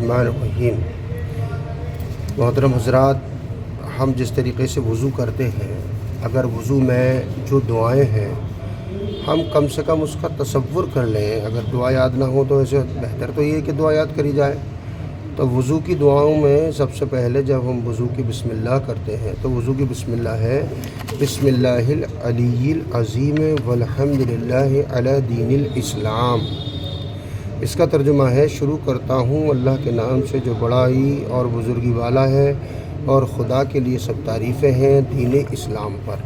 الرحمن الرحیم۔ محترم حضرات، ہم جس طریقے سے وضو کرتے ہیں، اگر وضو میں جو دعائیں ہیں ہم کم سے کم اس کا تصور کر لیں۔ اگر دعا یاد نہ ہو تو ایسے بہتر تو یہ ہے کہ دعا یاد کری جائے۔ تو وضو کی دعاؤں میں سب سے پہلے جب ہم وضو کی بسم اللہ کرتے ہیں تو وضو کی بسم اللہ ہے بسم اللہ العلی العظیم والحمد للہ علی دین الاسلام۔ اس کا ترجمہ ہے شروع کرتا ہوں اللہ کے نام سے جو بڑائی اور بزرگی والا ہے، اور خدا کے لیے سب تعریفیں ہیں دین اسلام پر۔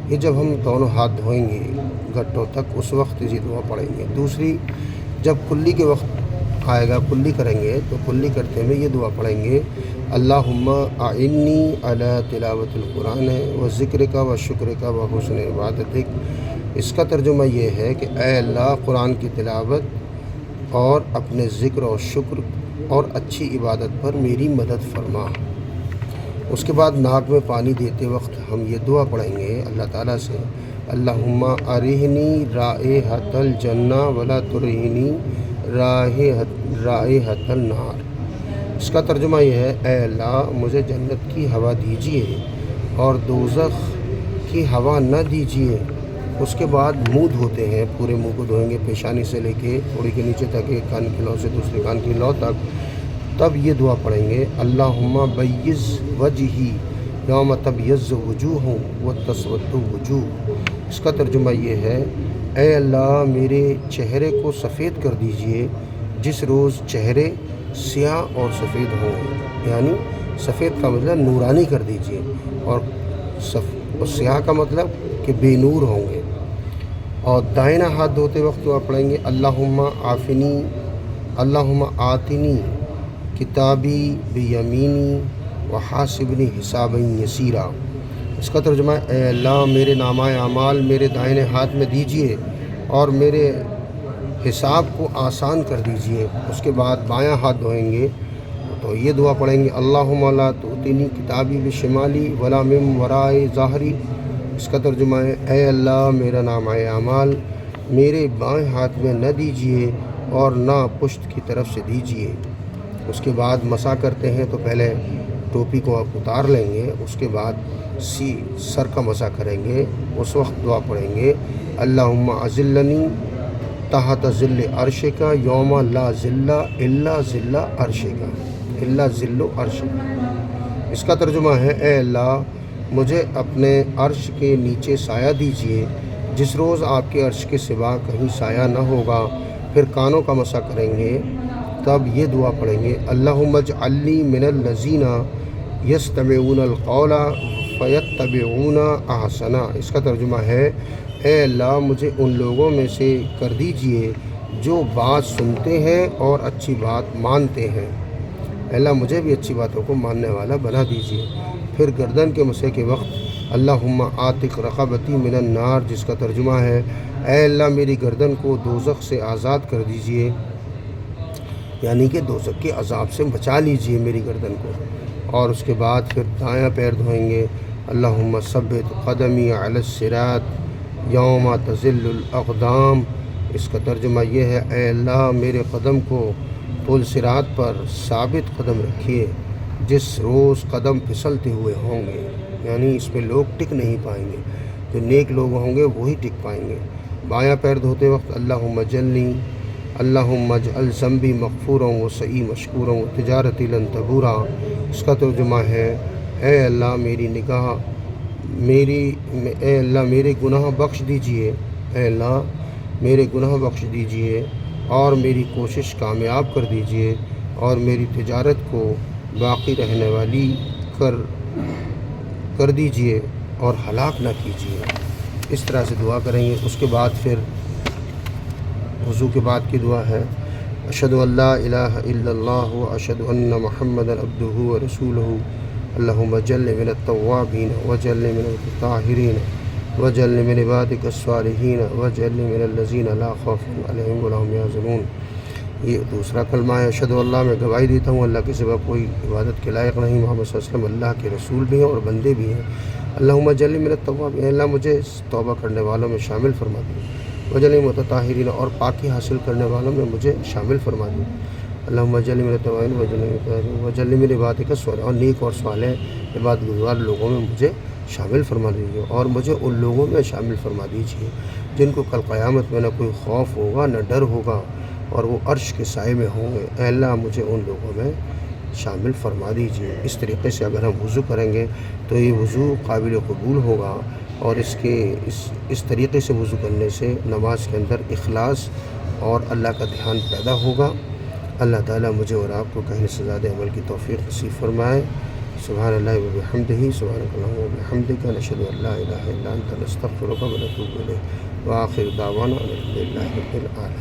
یہ جب ہم دونوں ہاتھ دھوئیں گے گھٹوں تک اس وقت یہ دعا پڑھیں گے۔ دوسری، جب کلی کے وقت آئے گا، کلی کریں گے تو کلی کرتے ہوئے یہ دعا پڑھیں گے اللہم اعنی علی تلاوت القرآن و ذکر کا و شکر کا و حسن عبادتک۔ اس کا ترجمہ یہ ہے کہ اے اللہ، قرآن کی تلاوت اور اپنے ذکر اور شکر اور اچھی عبادت پر میری مدد فرما۔ اس کے بعد ناک میں پانی دیتے وقت ہم یہ دعا پڑھیں گے اللہ تعالیٰ سے اللہم ارہنی رائحۃ الجنہ ولا ترہنی رائحۃ النار۔ اس کا ترجمہ یہ ہے اے اللہ، مجھے جنت کی ہوا دیجیے اور دوزخ کی ہوا نہ دیجیے۔ اس کے بعد منہ دھوتے ہیں، پورے منہ کو دھوئیں گے، پیشانی سے لے کے تھوڑی کے نیچے تک، ایک کان کی لو سے دوسرے کان کی لو تک۔ تب یہ دعا پڑھیں گے اللہم بیض وجہی یوم تبیض وجوہ و تسود وجوہ۔ اس کا ترجمہ یہ ہے اے اللہ، میرے چہرے کو سفید کر دیجئے جس روز چہرے سیاہ اور سفید ہوں، یعنی سفید کا مطلب نورانی کر دیجئے، اور سیاہ کا مطلب کہ بے نور ہوں گے۔ اور دائنا ہاتھ دھوتے وقت دعا پڑھیں گے اللہم عافنی اللہم آتنی کتابی بیمینی وحاسبنی حسابا یسیرا۔ اس کا ترجمہ اے اللہ، میرے نامہ اعمال میرے دائنے ہاتھ میں دیجئے اور میرے حساب کو آسان کر دیجئے۔ اس کے بعد بایاں ہاتھ دھوئیں گے تو یہ دعا پڑھیں گے اللہم لا تؤتنی کتابی بشمالی ولا من وراء ظہری۔ اس کا ترجمہ ہے اے اللہ، میرا نامہ اعمال میرے بائیں ہاتھ میں نہ دیجئے اور نہ پشت کی طرف سے دیجئے۔ اس کے بعد مسح کرتے ہیں تو پہلے ٹوپی کو آپ اتار لیں گے، اس کے بعد سر کا مسح کریں گے۔ اس وقت دعا پڑھیں گے اللہم اذلنی تحت ظل عرشک یوم لا ظل الا ظل عرشک الا ظل عرشک۔ اس کا ترجمہ ہے اے اللہ، مجھے اپنے عرش کے نیچے سایہ دیجیے جس روز آپ کے عرش کے سوا کہیں سایہ نہ ہوگا۔ پھر کانوں کا مسح کریں گے، تب یہ دعا پڑھیں گے اللہم اجعلنی من الذین یستمعون القول فیتبعون احسنہ۔ اس کا ترجمہ ہے اے اللہ، مجھے ان لوگوں میں سے کر دیجئے جو بات سنتے ہیں اور اچھی بات مانتے ہیں۔ اے اللہ، مجھے بھی اچھی باتوں کو ماننے والا بنا دیجئے۔ پھر گردن کے مسح کے وقت اللہم آتق رقبتی من النار، جس کا ترجمہ ہے اے اللہ، میری گردن کو دوزخ سے آزاد کر دیجئے، یعنی کہ دوزخ کے عذاب سے بچا لیجئے میری گردن کو۔ اور اس کے بعد پھر دایاں پیر دھوئیں گے اللہم ثبت قدمی علی الصراط یوم تزل الاقدام۔ اس کا ترجمہ یہ ہے اے اللہ، میرے قدم کو پل صراط پر ثابت قدم رکھیے جس روز قدم پھسلتے ہوئے ہوں گے، یعنی اس میں لوگ ٹک نہیں پائیں گے، جو نیک لوگ ہوں گے وہی ٹک پائیں گے۔ بایاں پیر دھوتے وقت اللہم اجلنی اللہم اجعل ذنبی مغفورا و سعی مشکورا و تجارتی لن تبورا۔ اس کا ترجمہ ہے اے اللہ، اے اللہ میرے گناہ بخش دیجئے، اے اللہ میرے گناہ بخش دیجئے اور میری کوشش کامیاب کر دیجئے اور میری تجارت کو باقی رہنے والی کر دیجئے اور ہلاک نہ کیجئے۔ اس طرح سے دعا کریں گے۔ اس کے بعد پھر وضو کے بعد کی دعا ہے اشہد ان لا الہ الا اللہ و اشہد ان محمد عبدہ و رسولہ اللہم اجعلنی من التوابین واجعلنی من الطاہرین واجعلنی من عبادک الصالحین واجعلنی من الذین لا خوف علیہم ولا هم یحزنون۔ یہ دوسرا کلمہ ہے اشہد اللہ، میں گواہی دیتا ہوں اللہ کے سوا کوئی عبادت کے لائق نہیں، محمد صلی اللہ علیہ وسلم اللہ کے رسول بھی ہیں اور بندے بھی ہیں۔ اللہم اجعلنی من التوابین، اللہ مجھے توبہ کرنے والوں میں شامل فرما دیں، وجعلنی متطہرین، اور پاکی حاصل کرنے والوں میں مجھے شامل فرما دیں، اللہم اجعلنی من التوابین واجعلنی من عبادک الصالحین، اور نیک اور صالح عبادت گزار لوگوں میں مجھے شامل فرما دیجیے، اور مجھے ان لوگوں میں شامل فرما دیجیے جن کو کل قیامت میں نہ کوئی خوف ہوگا نہ ڈر ہوگا، اور وہ عرش کے سائے میں ہوں گے۔ اے اللہ مجھے ان لوگوں میں شامل فرما دیجیے۔ اس طریقے سے اگر ہم وضو کریں گے تو یہ وضو قابل قبول ہوگا، اور اس طریقے سے وضو کرنے سے نماز کے اندر اخلاص اور اللہ کا دھیان پیدا ہوگا۔ اللہ تعالیٰ مجھے اور آپ کو کہنے سے زیادہ عمل کی توفیق نصیب فرمائے۔ سبحان اللہ و بحمدہ، سبحانک اللہم و بحمدک، نشہد ان لا الہ الا انت، نستغفرک و نتوب الیک، وآخر دعوانا ان الحمد للہ رب العالمین۔